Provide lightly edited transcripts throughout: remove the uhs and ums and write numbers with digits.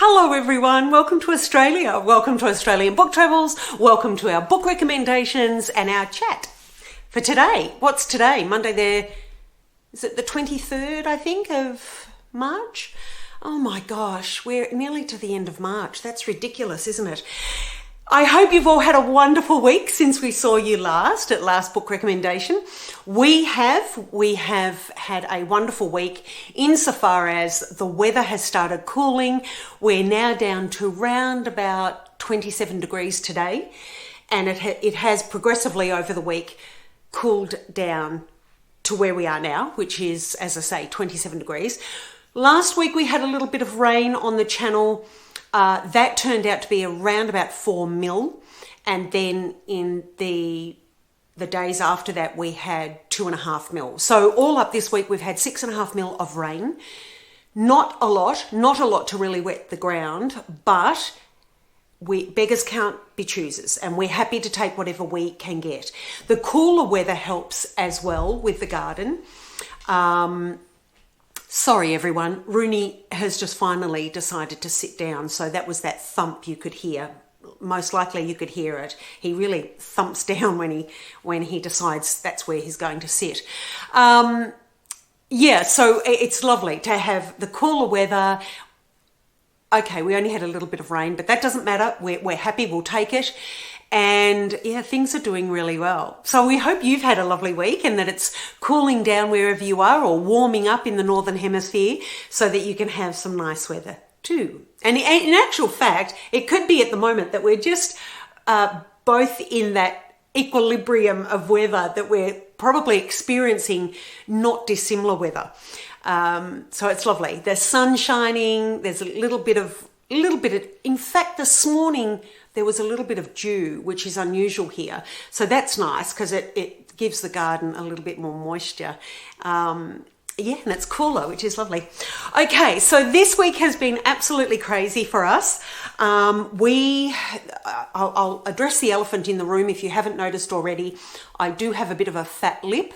Hello everyone, welcome to Australia. Welcome to Australian Book Travels. Welcome to our book recommendations and our chat. For today, what's today? Monday is it the 23rd, I think, of March? Oh my gosh, we're nearly to the end of March. That's ridiculous, isn't it? I hope you've all had a wonderful week since we saw you last at last book recommendation. We have had a wonderful week insofar as the weather has started cooling. We're now down to round about 27 degrees today, and it has progressively over the week cooled down to where we are now, which is, as I say, 27 degrees. Last week we had a little bit of rain on the channel. That turned out to be around about 4 mil, and then in the days after that we had 2.5 mil. So all up this week we've had 6.5 mil of rain. Not a lot to really wet the ground, but beggars can't be choosers, and we're happy to take whatever we can get. The cooler weather helps as well with the garden. Sorry everyone, Rooney has just finally decided to sit down, so that was that thump you could hear. Most likely you could hear it. He really thumps down when he decides that's where he's going to sit. Yeah, so it's lovely to have the cooler weather. Okay, we only had a little bit of rain, but that doesn't matter. We're happy, we'll take it. And yeah, things are doing really well. So we hope you've had a lovely week and that it's cooling down wherever you are, or warming up in the Northern Hemisphere, so that you can have some nice weather too. And in actual fact, it could be at the moment that we're just both in that equilibrium of weather that we're probably experiencing not dissimilar weather. So it's lovely. There's sun shining, there's a little bit of, in fact, this morning, there was a little bit of dew, which is unusual here. So that's nice because it gives the garden a little bit more moisture. Yeah, and it's cooler, which is lovely. Okay, so this week has been absolutely crazy for us. I'll address the elephant in the room if you haven't noticed already. I do have a bit of a fat lip.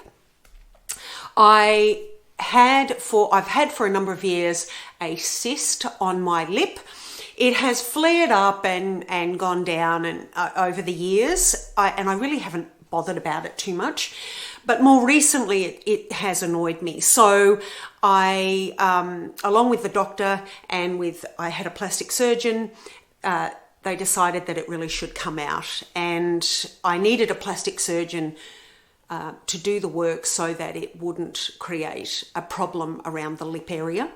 I've had for a number of years a cyst on my lip. It has flared up and gone down and over the years, and I really haven't bothered about it too much. But more recently, it has annoyed me. So I, along with the doctor and I had a plastic surgeon, they decided that it really should come out. And I needed a plastic surgeon to do the work so that it wouldn't create a problem around the lip area.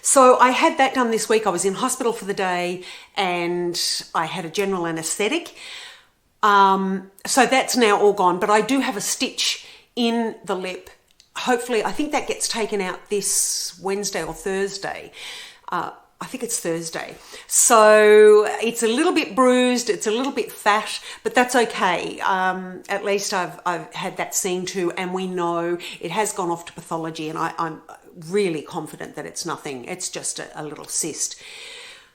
So I had that done this week. I was in hospital for the day and I had a general anaesthetic. So that's now all gone, but I do have a stitch in the lip. Hopefully, I think that gets taken out this Wednesday or Thursday. I think it's Thursday. So it's a little bit bruised, it's a little bit fat, but that's okay. At least I've had that seen to, and we know it has gone off to pathology, and I'm really confident that it's nothing. It's just a little cyst.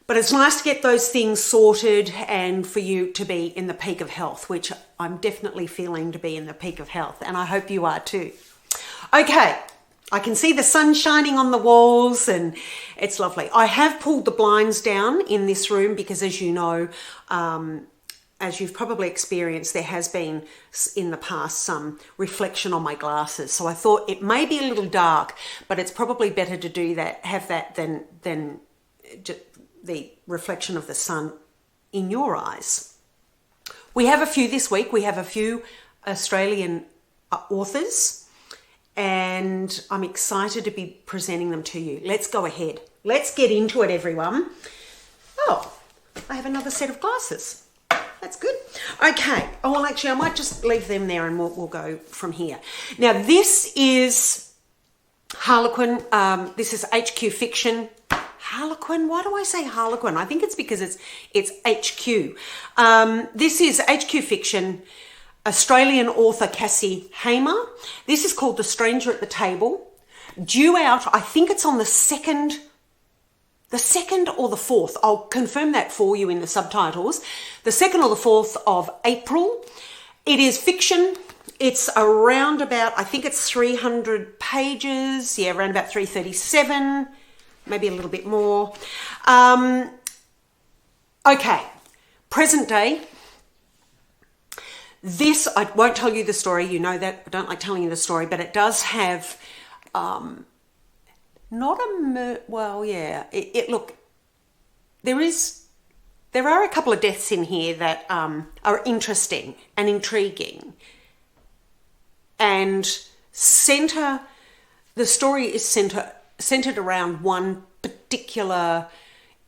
But it's nice to get those things sorted and for you to be in the peak of health, which I'm definitely feeling to be in the peak of health, and I hope you are too. Okay. I can see the sun shining on the walls and it's lovely. I have pulled the blinds down in this room because, as you know, as you've probably experienced, there has been in the past some reflection on my glasses. So I thought it may be a little dark, but it's probably better to do that, have that than the reflection of the sun in your eyes. We have a few this week. We have a few Australian authors, and I'm excited to be presenting them to you. Let's go ahead. Let's get into it, everyone. Oh, I have another set of glasses. That's good. Okay. Oh, well, actually, I might just leave them there and we'll go from here. Now, this is Harlequin. This is HQ Fiction. Harlequin? Why do I say Harlequin? I think it's because it's HQ. This is HQ Fiction. Australian author Cassie Hamer. This is called The Stranger at the Table. Due out, I think it's on the second or the 4th. I'll confirm that for you in the subtitles. The 2nd or the 4th of April. It is fiction. It's around about, I think it's 300 pages. Yeah, around about 337. Maybe a little bit more. Okay, present day. This, I won't tell you the story, you know that, I don't like telling you the story, but it does have, not a, well, yeah, look, there are a couple of deaths in here that are interesting and intriguing, and the story is centered around one particular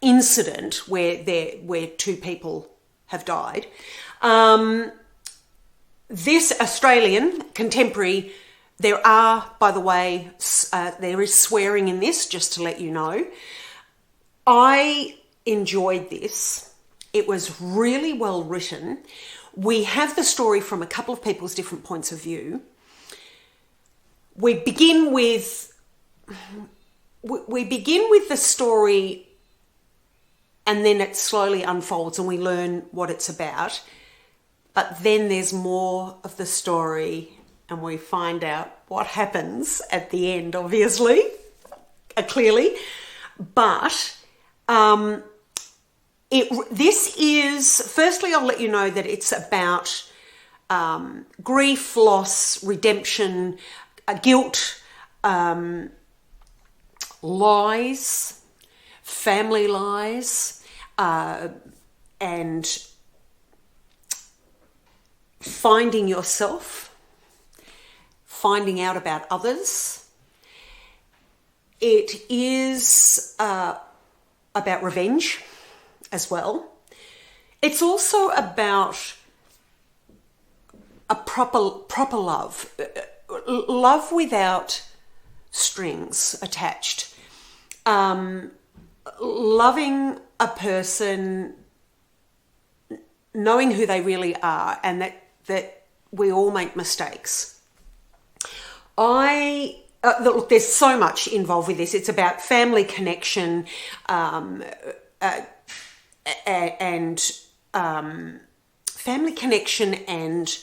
incident where two people have died. This Australian contemporary, there are, by the way, there is swearing in this, just to let you know. I enjoyed this. It was really well written. We have the story from a couple of people's different points of view. We begin with the story, and then it slowly unfolds and we learn what it's about. But then there's more of the story and we find out what happens at the end, obviously, clearly. But this is, firstly, I'll let you know that it's about grief, loss, redemption, guilt, lies, family lies, and finding yourself, finding out about others. It is about revenge as well. It's also about a proper love, love without strings attached. Loving a person, knowing who they really are, and that we all make mistakes. Look, there's so much involved with this. It's about family connection, family connection and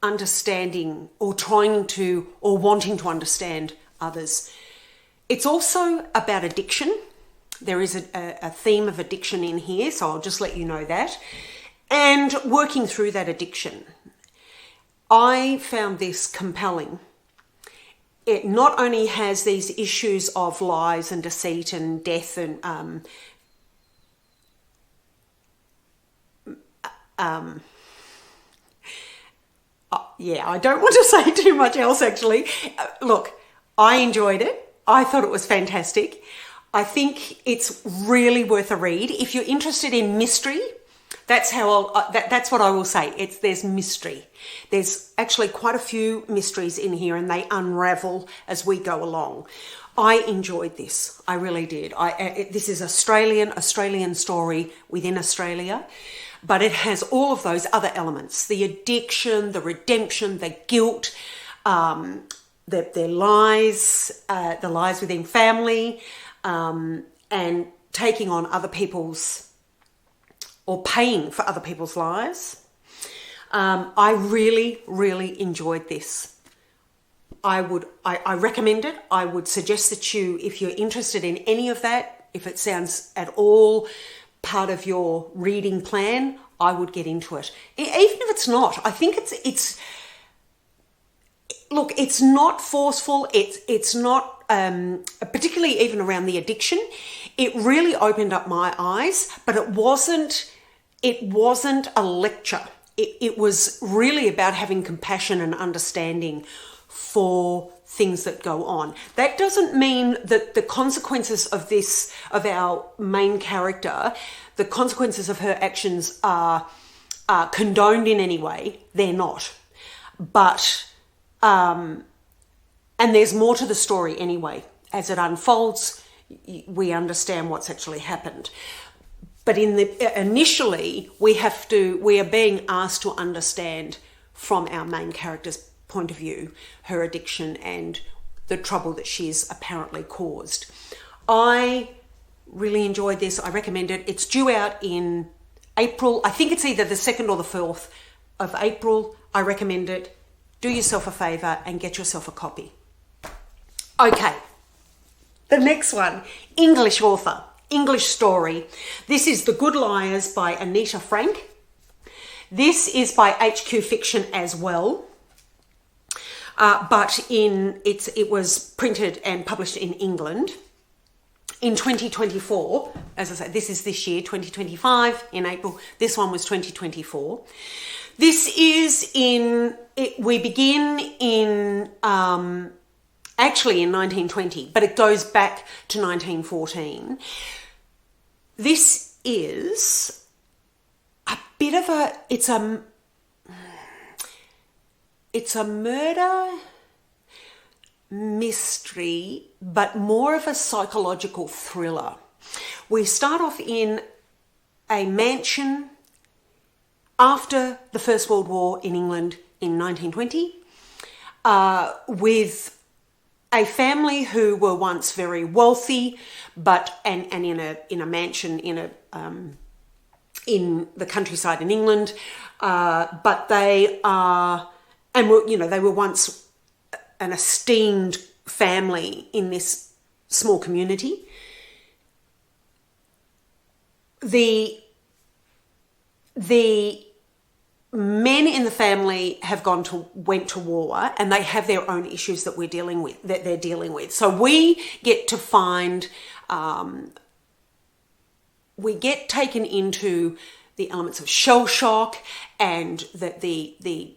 understanding, or wanting to understand others. It's also about addiction. There is a theme of addiction in here, so I'll just let you know that. And working through that addiction. I found this compelling. It not only has these issues of lies and deceit and death and yeah, I don't want to say too much else actually. Look, I enjoyed it. I thought it was fantastic. I think it's really worth a read. If you're interested in mystery, that's what I will say. There's mystery. There's actually quite a few mysteries in here, and they unravel as we go along. I enjoyed this. I really did. This is Australian story within Australia, but it has all of those other elements: the addiction, the redemption, the guilt, the lies, the lies within family, and taking on other people's, or paying for other people's lies. I really, really enjoyed this. I recommend it. I would suggest that if you're interested in any of that, if it sounds at all part of your reading plan, I would get into it. Even if it's not, I think look, it's not forceful. It's not, particularly even around the addiction. It really opened up my eyes, but it wasn't a lecture. It was really about having compassion and understanding for things that go on. That doesn't mean that the consequences of our main character, the consequences of her actions are condoned in any way. They're not. But, and there's more to the story anyway. As it unfolds, we understand what's actually happened. But initially, we are being asked to understand from our main character's point of view, her addiction and the trouble that she's apparently caused. I really enjoyed this. I recommend it. It's due out in April. I think it's either the 2nd or the 4th of April. I recommend it. Do yourself a favour and get yourself a copy. Okay. The next one, English author, English story. This is The Good Liars by Anita Frank. This is by HQ Fiction as well. But it was printed and published in England in 2024. As I said, this is this year, 2025 in April. This one was 2024. This is we begin in, actually in 1920, but it goes back to 1914. This is a bit of it's a murder mystery, but more of a psychological thriller. We start off in a mansion after the First World War in England in 1920, with a family who were once very wealthy, but and in a mansion in the countryside in England, but they are. And they were once an esteemed family in this small community. The men in the family went to war, and they have their own issues that they're dealing with. So we get to find, we get taken into the elements of shell shock and the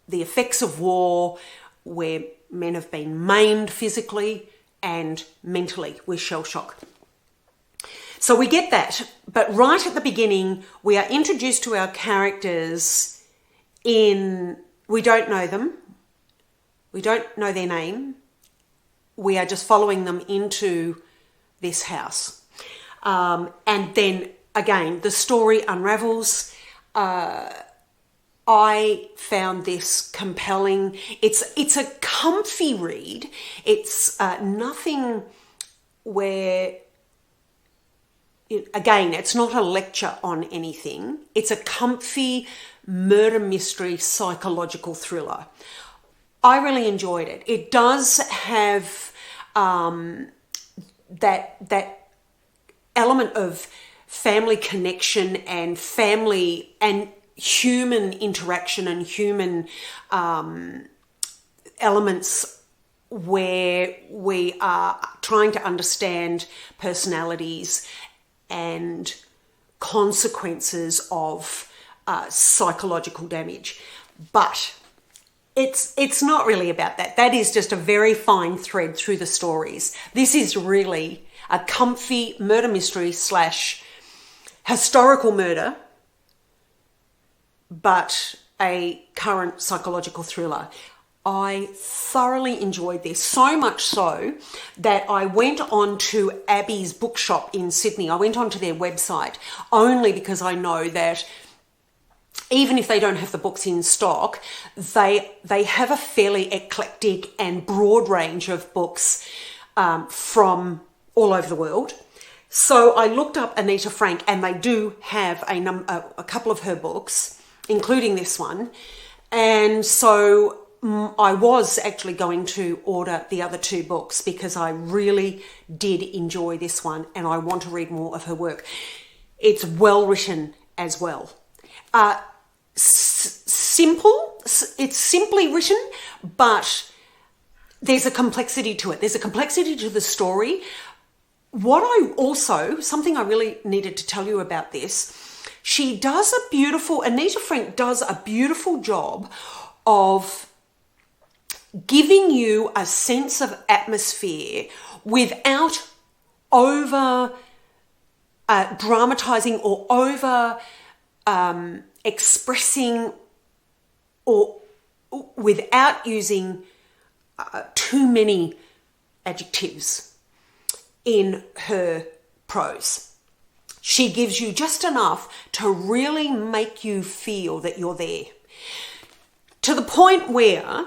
effects of war, where men have been maimed physically and mentally with shell shock. So we get that, but right at the beginning, we are introduced to our characters we don't know them, we don't know their name, we are just following them into this house. And then again, the story unravels. I found this compelling. It's a comfy read. It's nothing where, again, it's not a lecture on anything. It's a comfy murder mystery psychological thriller. I really enjoyed it. It does have that element of family connection and family and human interaction and human elements, where we are trying to understand personalities and consequences of psychological damage. But it's not really about that. That is just a very fine thread through the stories. This is really a comfy murder mystery / historical murder, but a current psychological thriller. I thoroughly enjoyed this, so much so that I went on to Abbey's bookshop in Sydney. I went onto their website only because I know that even if they don't have the books in stock, they have a fairly eclectic and broad range of books from all over the world. So I looked up Anita Frank, and they do have a couple of her books, including this one. And so I was actually going to order the other two books because I really did enjoy this one and I want to read more of her work. It's well written as well. Simple, it's simply written, but there's a complexity to it. There's a complexity to the story. Something I really needed to tell you about this, Anita Frank does a beautiful job of giving you a sense of atmosphere without over dramatizing or over expressing, or without using too many adjectives in her prose. She gives you just enough to really make you feel that you're there, to the point where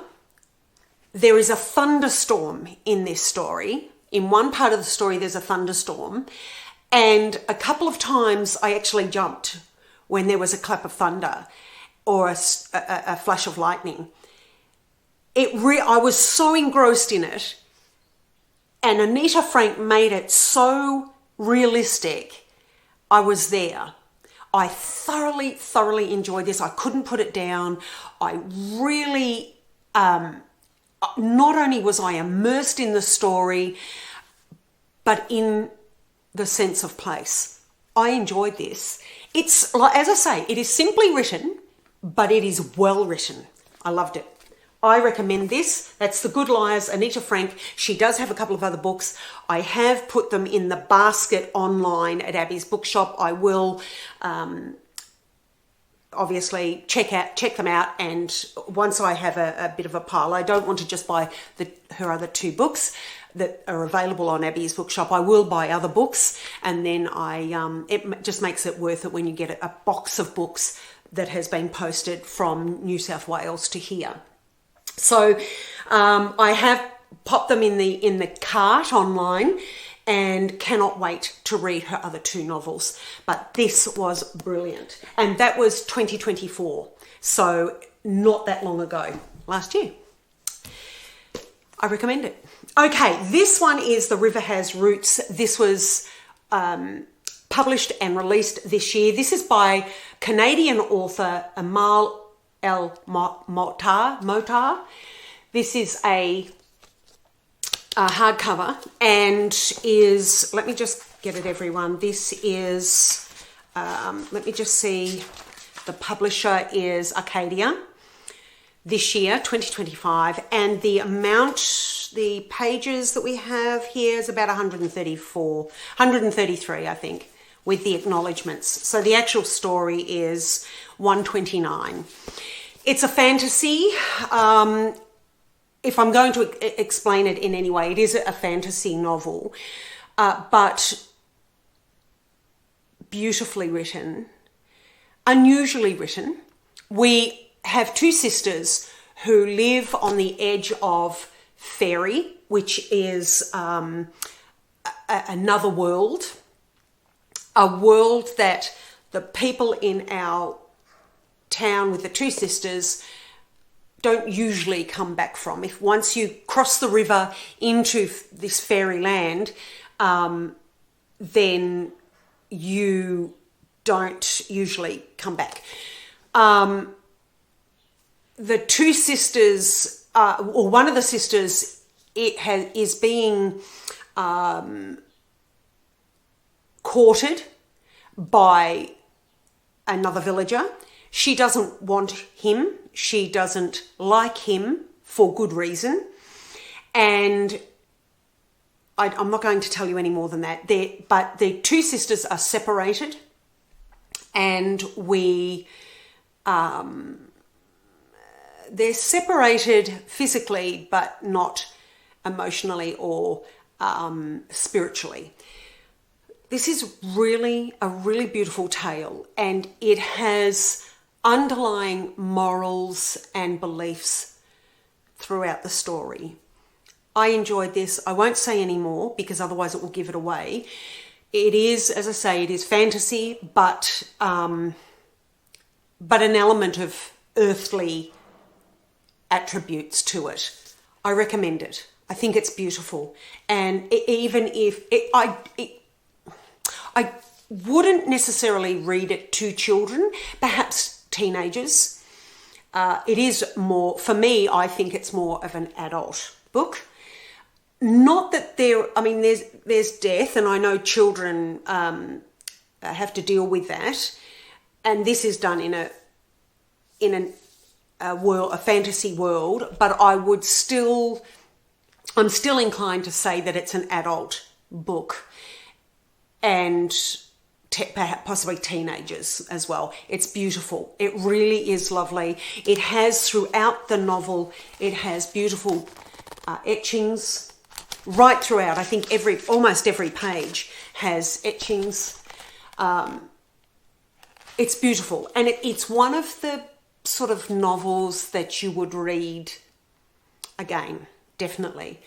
there is a thunderstorm in this story. In one part of the story, there's a thunderstorm, and a couple of times I actually jumped when there was a clap of thunder or a flash of lightning. I was so engrossed in it, And Anita Frank made it so realistic. I was there. I thoroughly enjoyed this. I couldn't put it down. I really, not only was I immersed in the story, but in the sense of place. I enjoyed this. It's, like, as I say, it is simply written, but it is well written. I loved it. I recommend this. That's The Good Liars, Anita Frank. She does have a couple of other books. I have put them in the basket online at Abby's Bookshop. I will obviously check them out, and once I have a bit of a pile, I don't want to just buy her other 2 books that are available on Abby's Bookshop. I will buy other books, and then it just makes it worth it when you get a box of books that has been posted from New South Wales to here. So I have popped them in the cart online, and cannot wait to read her other 2 novels. But this was brilliant. And that was 2024. So not that long ago, last year. I recommend it. Okay, this one is The River Has Roots. This was published and released this year. This is by Canadian author Amal El Mohtar. This is a hardcover, and is, let me just get it, everyone. This is, let me just see, the publisher is Arcadia this year, 2025, and the pages that we have here is about 133, I think, with the acknowledgements. So the actual story is 129. It's a fantasy. If I'm going to explain it in any way, it is a fantasy novel, but beautifully written, unusually written. We have 2 sisters who live on the edge of Fairy, which is another world, a world that the people in our town with the 2 sisters don't usually come back from. If once you cross the river into this fairy land, then you don't usually come back. The 2 sisters, or one of the sisters, is being courted by another villager. She doesn't want him. She doesn't like him for good reason. And I'm not going to tell you any more than that. But the 2 sisters are separated, and they're separated physically, but not emotionally or spiritually. This is really a really beautiful tale, and it has underlying morals and beliefs throughout the story. I enjoyed this. I won't say any more because otherwise it will give it away. It is, as I say, it is fantasy, but an element of earthly attributes to it. I recommend it. I think it's beautiful, and even if I wouldn't necessarily read it to children, perhaps teenagers. It is more, for me, I think it's more of an adult book. Not that there's death, and I know children have to deal with that, and this is done in a fantasy world, but I'm still inclined to say that it's an adult book, and possibly teenagers as well. It's beautiful. It really is lovely. It has, throughout the novel, it has beautiful etchings right throughout. I think almost every page has etchings. It's beautiful, and it's one of the sort of novels that you would read again, definitely.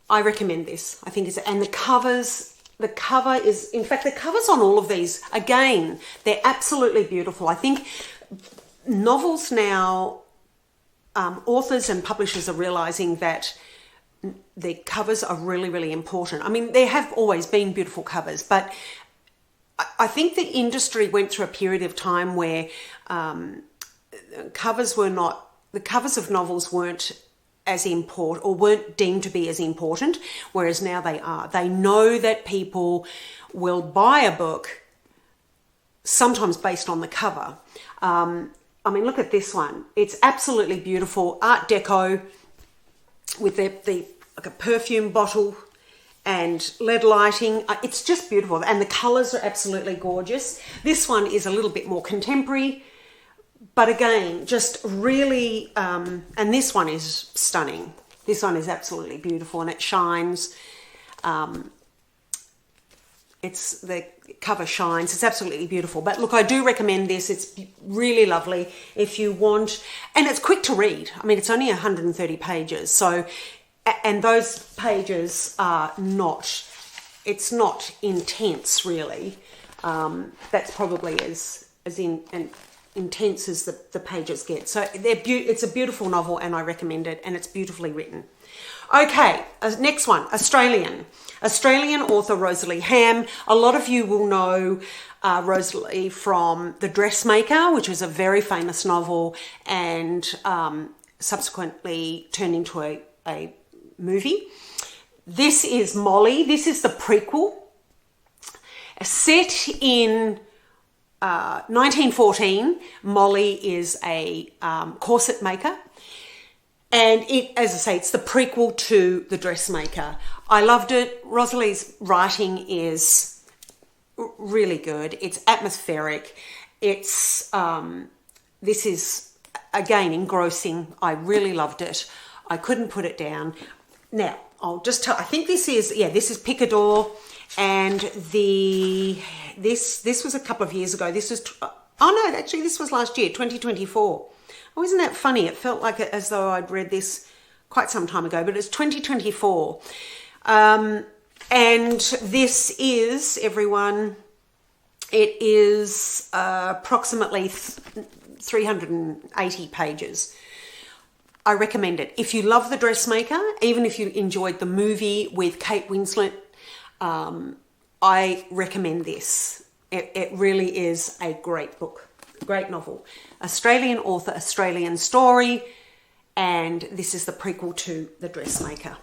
I recommend this. I think and the covers. The cover is, in fact, the covers on all of these, again, they're absolutely beautiful. I think novels now, authors and publishers are realising that the covers are really, really important. I mean, there have always been beautiful covers, but I think the industry went through a period of time where the covers of novels weren't as important, or weren't deemed to be as important, whereas now they are. They know that people will buy a book sometimes based on the cover. I mean, look at this one. It's absolutely beautiful. Art Deco with the like a perfume bottle and LED lighting. It's just beautiful. And the colours are absolutely gorgeous. This one is a little bit more contemporary, but again, just really, and this one is stunning. This one is absolutely beautiful and it shines. The cover shines. It's absolutely beautiful. But look, I do recommend this. It's really lovely if you want, and it's quick to read. I mean, it's only 130 pages. So, and those pages are not, it's not intense really. That's probably as intense as the pages get. So it's a beautiful novel and I recommend it, and it's beautifully written. Okay, next one, Australian author Rosalie Ham. A lot of you will know Rosalie from The Dressmaker, which was a very famous novel and subsequently turned into a movie. This is Molly. This is the prequel. Set in 1914, Molly is a corset maker. And as I say, it's the prequel to The Dressmaker. I loved it. Rosalie's writing is really good. It's atmospheric. This is, again, engrossing. I really loved it. I couldn't put it down. Now, I'll just tell, I think this is Picador, and this was a couple of years ago. This was, actually this was last year, 2024. Oh, isn't that funny? It felt like as though I'd read this quite some time ago, but it's 2024. And this is, everyone, it is approximately 380 pages. I recommend it. If you love The Dressmaker, even if you enjoyed the movie with Kate Winslet, I recommend this. It really is a great book, great novel. Australian author, Australian story, and this is the prequel to The Dressmaker.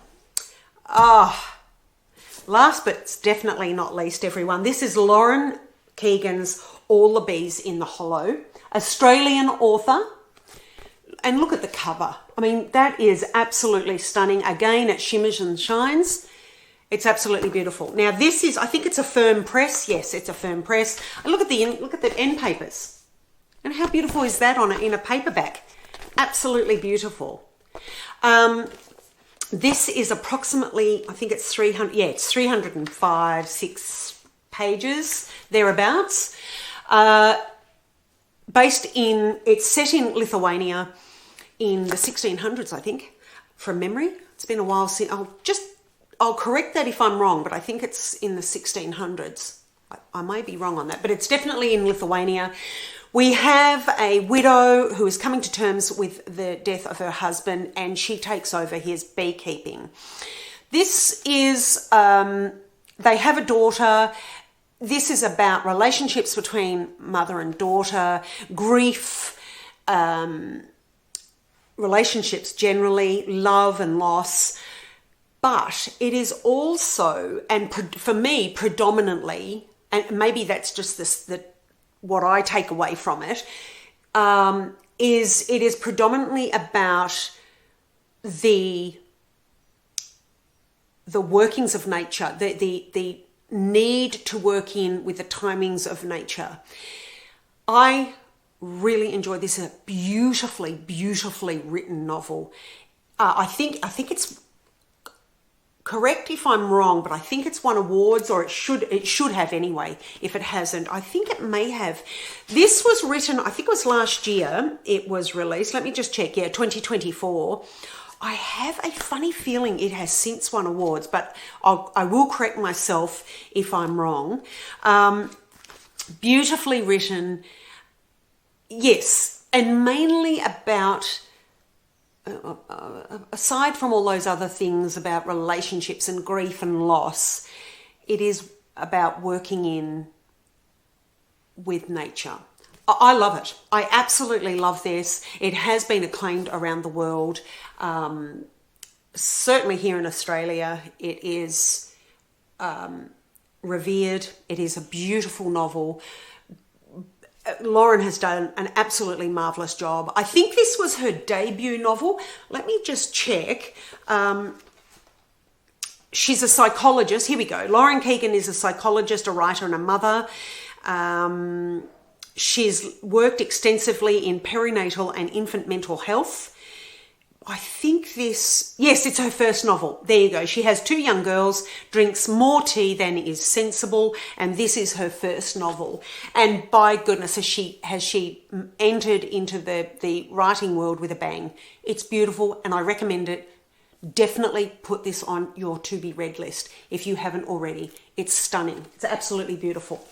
Last but definitely not least, everyone, this is Lauren Keegan's All the Bees in the Hollow, Australian author. And look at the cover. I mean, that is absolutely stunning. Again, it shimmers and shines. It's absolutely beautiful. Now, this is, I think it's a firm press. Yes, it's a firm press. Look at the end papers. And how beautiful is that in a paperback? Absolutely beautiful. This is approximately, I think it's 300, yeah, it's 305, 6 pages, thereabouts. It's set in Lithuania in the 1600s, I think, from memory. It's been a while since, I'll correct that if I'm wrong, but I think it's in the 1600s. I may be wrong on that, but it's definitely in Lithuania. We have a widow who is coming to terms with the death of her husband, and she takes over his beekeeping. This is, they have a daughter. This is about relationships between mother and daughter, grief, relationships generally, love and loss. But it is also, and for me, predominantly, and maybe that's just what I take away from it, is predominantly about the workings of nature, the need to work in with the timings of nature. I really enjoyed this. It's a beautifully, beautifully written novel. I think it's, correct if I'm wrong, but I think it's won awards, or it should have anyway. If it hasn't, I think it may have. This was written, I think it was last year it was released. Let me just check. Yeah, 2024. I have a funny feeling it has since won awards, but I will correct myself if I'm wrong. Beautifully written, yes, and mainly about aside from all those other things about relationships and grief and loss, it is about working in with nature. I love it. I absolutely love this. It has been acclaimed around the world. Certainly here in Australia, it is revered. It is a beautiful novel. Lauren has done an absolutely marvellous job. I think this was her debut novel. Let me just check. She's a psychologist. Here we go. Lauren Keegan is a psychologist, a writer, and a mother. She's worked extensively in perinatal and infant mental health. I think yes, it's her first novel. There you go. She has 2 young girls, drinks more tea than is sensible, and this is her first novel. And by goodness, has she entered into the writing world with a bang. It's beautiful, and I recommend it. Definitely put this on your to-be-read list if you haven't already. It's stunning. It's absolutely beautiful.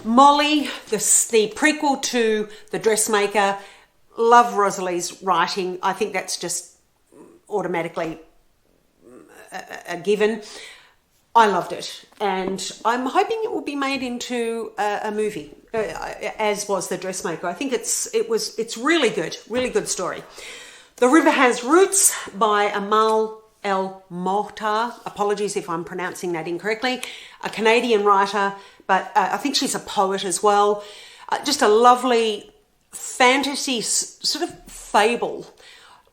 Molly, the prequel to The Dressmaker. Love Rosalie's writing. I think that's just automatically a given. I loved it, and I'm hoping it will be made into a movie, as was The Dressmaker. I think it's really good story. The River Has Roots by Amal El Mohtar. Apologies if I'm pronouncing that incorrectly. A Canadian writer, but I think she's a poet as well. Just a lovely fantasy sort of fable,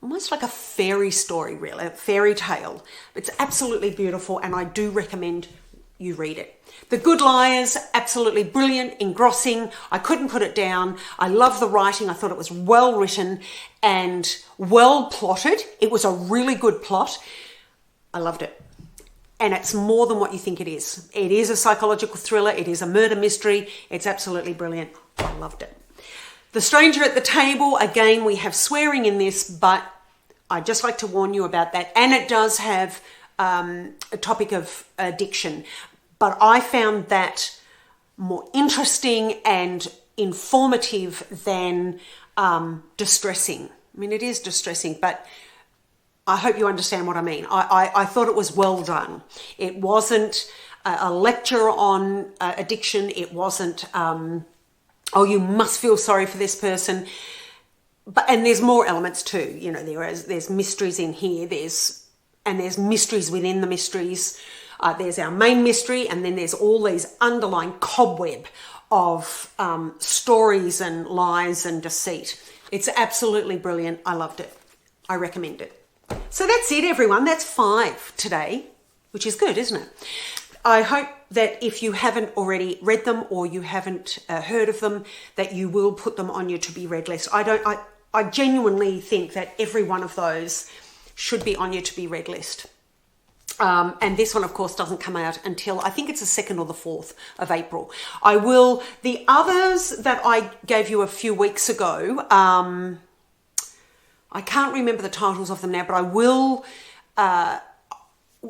almost like a fairy story, really, a fairy tale. It's absolutely beautiful, and I do recommend you read it. The Good Liars, absolutely brilliant, engrossing. I couldn't put it down. I love the writing. I thought it was well written and well plotted. It was a really good plot. I loved it. And it's more than what you think it is. It is a psychological thriller. It is a murder mystery. It's absolutely brilliant. I loved it. The Stranger at the Table, again, we have swearing in this, but I'd just like to warn you about that. And it does have a topic of addiction, but I found that more interesting and informative than distressing. I mean, it is distressing, but I hope you understand what I mean. I thought it was well done. It wasn't a lecture on addiction. It wasn't, oh, you must feel sorry for this person. And there's more elements too. You know, there's mysteries in here. There's mysteries within the mysteries. There's our main mystery, and then there's all these underlying cobweb of stories and lies and deceit. It's absolutely brilliant. I loved it. I recommend it. So that's it, everyone. That's 5 today, which is good, isn't it? I hope that if you haven't already read them or you haven't heard of them, that you will put them on your to-be-read list. I genuinely think that every one of those should be on your to-be-read list. And this one, of course, doesn't come out until, I think it's the 2nd or the 4th of April. The others that I gave you a few weeks ago, I can't remember the titles of them now, but I will,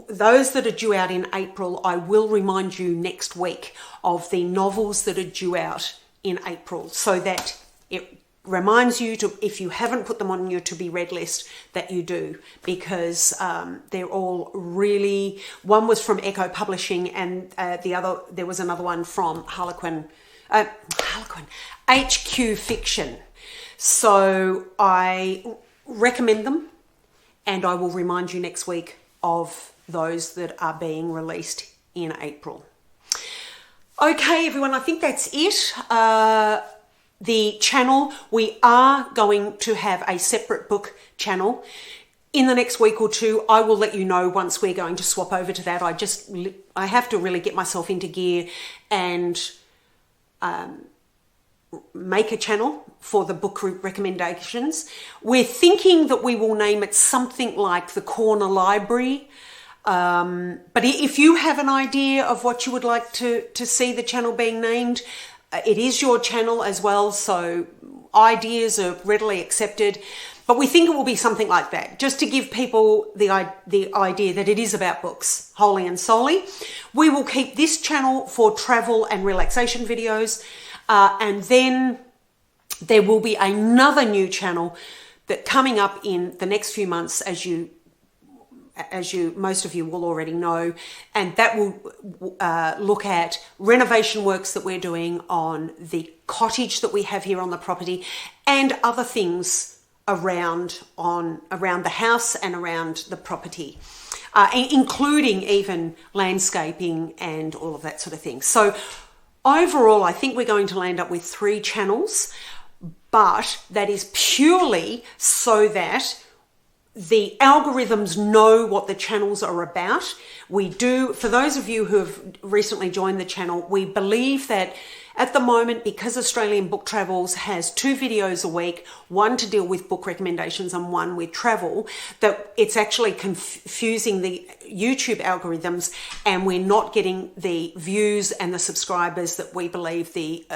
those that are due out in April, I will remind you next week of the novels that are due out in April, so that it reminds you to, if you haven't put them on your to-be-read list, that you do, because they're all really, one was from Echo Publishing, and there was another one from Harlequin, HQ Fiction. So I recommend them, and I will remind you next week of those that are being released in April. Okay, everyone, I think that's it. The channel, we are going to have a separate book channel. In the next week or two, I will let you know once we're going to swap over to that. I have to really get myself into gear and make a channel for the book recommendations. We're thinking that we will name it something like the Corner Library. But if you have an idea of what you would like to see the channel being named, it is your channel as well, so ideas are readily accepted. But we think it will be something like that, just to give people the idea that it is about books, wholly and solely. We will keep this channel for travel and relaxation videos, and then there will be another new channel that coming up in the next few months, as you most of you will already know, and that will look at renovation works that we're doing on the cottage that we have here on the property, and other things around the house and around the property, including even landscaping and all of that sort of thing. So overall, I think we're going to land up with 3 channels, but that is purely so that the algorithms know what the channels are about. We do, for those of you who have recently joined the channel, we believe that at the moment, because Australian Book Travels has 2 videos a week, one to deal with book recommendations and one with travel, that it's actually confusing the YouTube algorithms, and we're not getting the views and the subscribers that we believe the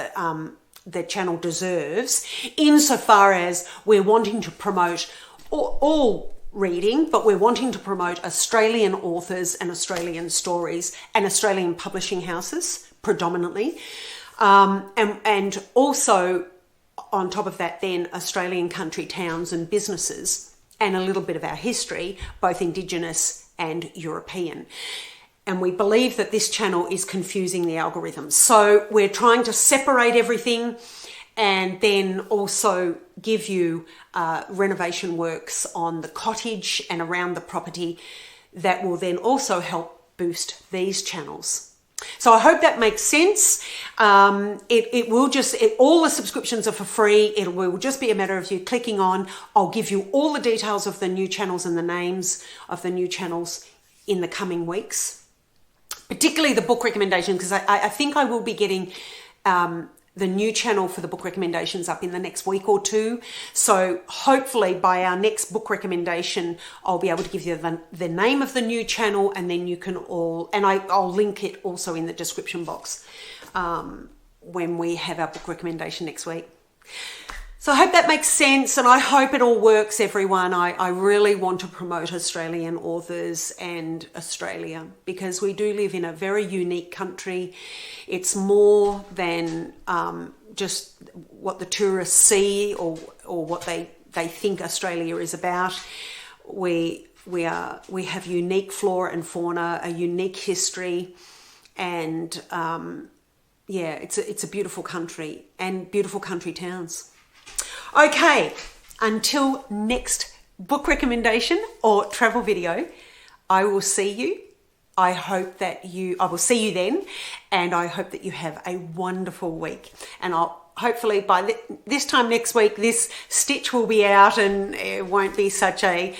channel deserves, insofar as we're wanting to promote all reading, but we're wanting to promote Australian authors and Australian stories and Australian publishing houses predominantly. And also on top of that, then Australian country towns and businesses, and a little bit of our history, both Indigenous and European. And we believe that this channel is confusing the algorithms. So we're trying to separate everything, and then also give you renovation works on the cottage and around the property that will then also help boost these channels. So I hope that makes sense. All the subscriptions are for free. It will just be a matter of you clicking on. I'll give you all the details of the new channels and the names of the new channels in the coming weeks, particularly the book recommendation, because I think I will be getting the new channel for the book recommendations up in the next week or 2. So hopefully by our next book recommendation, I'll be able to give you the name of the new channel, and then you can I'll link it also in the description box when we have our book recommendation next week. So I hope that makes sense, and I hope it all works, everyone. I really want to promote Australian authors and Australia, because we do live in a very unique country. It's more than just what the tourists see or what they think Australia is about. We have unique flora and fauna, a unique history, and it's a beautiful country and beautiful country towns. Okay, until next book recommendation or travel video, I will see you. I will see you then, and I hope that you have a wonderful week. And hopefully by this time next week, this stitch will be out and it won't be such an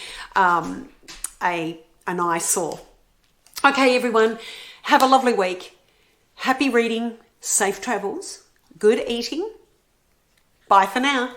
eyesore. Okay, everyone, have a lovely week. Happy reading, safe travels, good eating. Bye for now.